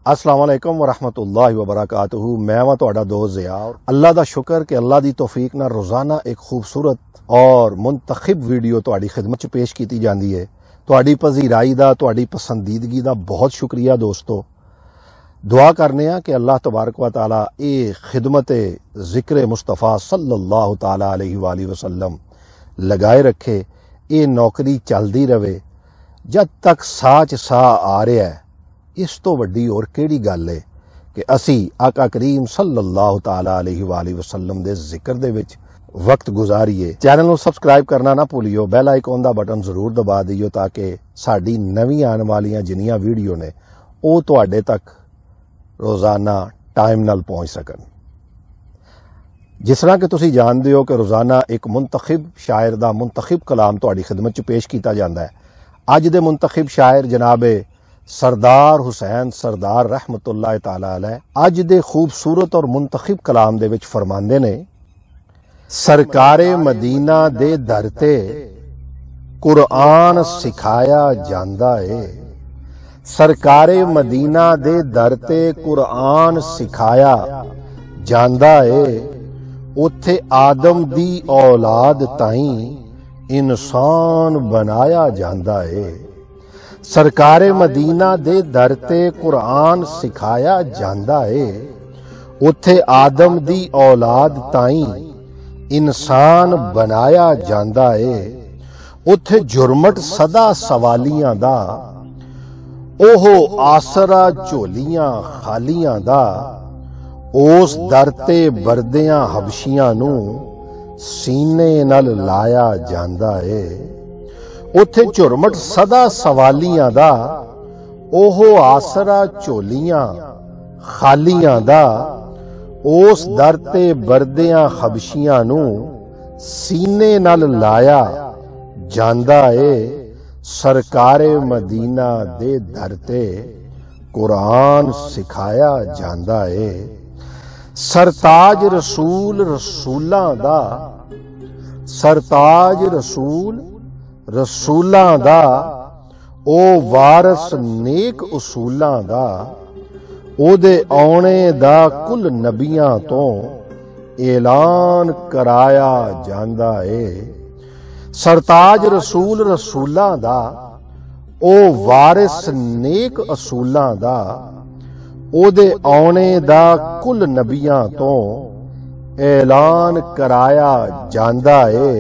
السلام علیکم ورحمۃ اللہ وبرکاتہ۔ میں ہوں تہاڈا دوست ضیاء۔ اللہ دا شکر کہ اللہ دی توفیق نال روزانہ ایک خوبصورت اور منتخب ویڈیو تہاڈی خدمت چ پیش کیتی جاندی ہے۔ تہاڈی پذیرائی دا، تہاڈی پسندیدگی دا بہت شکریہ دوستو۔ دعا کرنے ہاں کہ اللہ تبارک و تعالی اے خدمت ذکر مصطفیٰ صلی اللہ تعالی علیہ وآلہ وسلم لگائے رکھے، اے نوکری چلدی رہے جد تک ساہ چ ساہ آ رہا ہے۔ اس تو وڈی اور کیڑی گل ہے کہ اسی آقا کریم صلی اللہ تعالی علیہ وآلہ وسلم دے ذکر دے وچ وقت گزاریے۔ چینل نو سبسکرائب کرنا نہ بھولیو، بیل آئیکن دا بٹن ضرور دبا دیو تاکہ ساڈی نویں آنے والیاں جنیاں ویڈیو نے او تواڈے تک روزانہ ٹائم نال پہنچ سکن۔ جس طرح کہ تسی جان دیو کہ روزانہ ایک منتخب شاعر دا منتخب کلام تہاڈی خدمت چ پیش کیتا جاندا ہے۔ اج دے منتخب شاعر جناب سردار حسین سردار رحمت اللہ تعالی علیہ اج دے خوبصورت اور منتخب کلام دے وچ فرماندے نے، سرکار مدینہ دے در تے قرآن سکھایا جاندا ہے۔ سرکار مدینہ دے در تے قرآن سکھایا جاندا ہے، اوتھے آدم دی اولاد تائیں انسان بنایا جاندا ہے۔ سرکار مدینہ دے در تے قرآن سکھایا جاندا ہے، اوتھے آدم دی اولاد تائیں انسان بنایا جاندا ہے۔ اوتھے جرمٹ صدا سوالیاں دا، اوہو آسرا جھولیاں خالیاں دا، اس در تے بردیاں حبشیاں نو سینے نال لایا جاندا ہے۔ اوتھے جرمٹ صدا سوالیاں دا، اوہو آسرا جھولیاں خالیاں دا، اس در تے بردیاں حبشیاں نو سینے نال لایا جاندا ہے۔ سرکار مدینہ دے در تے قرآن سکھایا جاندا ہے۔ سرتاج رسول رسولاں دا، سرتاج رسول رسولاں دا، او وارث نیک اصولاں دا، او دے آنے دا کل نبیاں تو اعلان کرایا جاندا ہے۔ سرتاج رسول رسولاں دا، او وارث نیک اصولاں دا، او دے آنے دا کل نبیاں تو اعلان کرایا جاندا ہے۔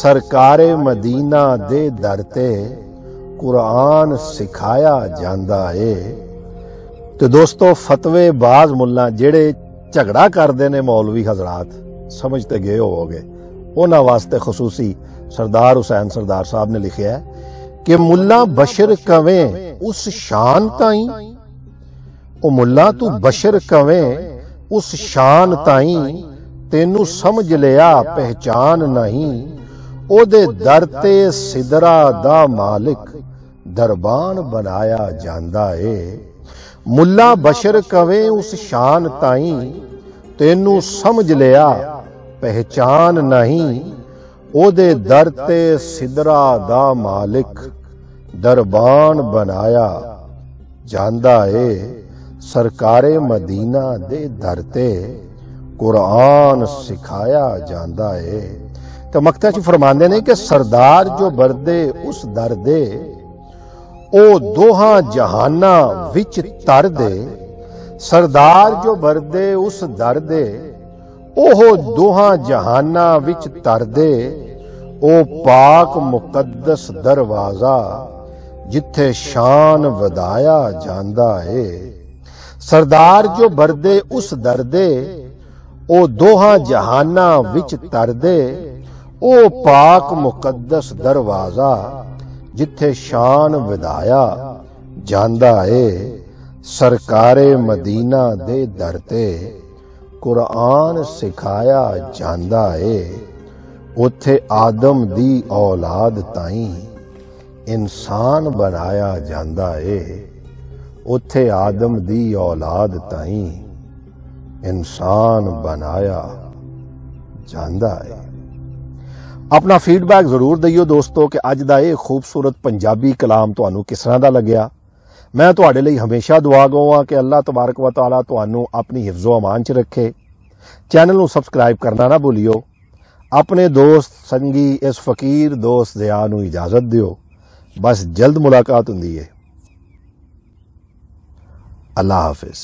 سرکار مدینہ دے در تے قرآن سکھایا جاندا ہے۔ تو دوستو فتوے باز ملا جڑے جھگڑا کردے نے مولوی حضرات سمجھتے گئے ہو گے، انہاں واسطے خصوصی سردار حسین سردار صاحب نے لکھیا ہے کہ ملا بشر کویں اس شان تائیں، او ملا تو بشر کویں اس شان تائیں، تینو سمجھ لیا پہچان نہیں، او دے در تے سدرا دا مالک دربان بنایا جاندا ہے۔ ملا بشر کویں اس شان تائیں، تینو سمجھ لیا پہچان نہیں، او دے در تے سدرا دا مالک دربان بنایا جاندا ہے۔ سرکار مدینہ دے در تے قرآن سکھایا جاندا ہے۔ تو مقطع چ فرماندے نے کہ سردار جو بردے اس در دے، او دوہاں جہاناں وچ تر دے۔ سردار جو بردے اس در دے، اوہ دوہاں جہاناں وچ تر دے۔ او پاک مقدس دروازہ جتھے شان ودایا جاندا ہے۔ سردار جو بردے اس در دے، او دوہاں جہاناں وچ تر دے۔ او پاک مقدس دروازہ جتھے شان ودایا جاندا ہے۔ سرکار مدینہ دے در تے قرآن سکھایا جاندا ہے، اوتھے آدم دی اولاد تائیں انسان بنایا جاندا ہے۔ اوتھے آدم دی اولاد تائیں انسان بنایا جاندا ہے۔ اپنا فیڈ بیک ضرور دئیو دوستو کہ اج دا یہ خوبصورت پنجابی کلام تانوں کس طرح دا لگیا۔ میں ਤੁਹਾਡੇ ਲਈ ਹਮੇਸ਼ਾ ਦੁਆ ਗੋ ਹਾਂ ਕਿ ਅੱਲਾਹ ਤਬਾਰਕ व तआला ਤੁਹਾਨੂੰ ਆਪਣੀ ਹਿਫਜ਼ੋ ਅਮਾਨ 'ਚ ਰੱਖੇ। ਚੈਨਲ ਨੂੰ ਸਬਸਕ੍ਰਾਈਬ ਕਰਨਾ ਨਾ ਭੁੱਲਿਓ। ਆਪਣੇ ਦੋਸਤ ਸੰਗੀ ਇਸ ਫਕੀਰ ਦੋਸਤ ਜ਼ਿਆ ਨੂੰ ਇਜਾਜ਼ਤ ਦਿਓ। ਬਸ ਜਲਦ ਮੁਲਾਕਾਤ ਹੁੰਦੀ ਹੈ। اللہ حافظ۔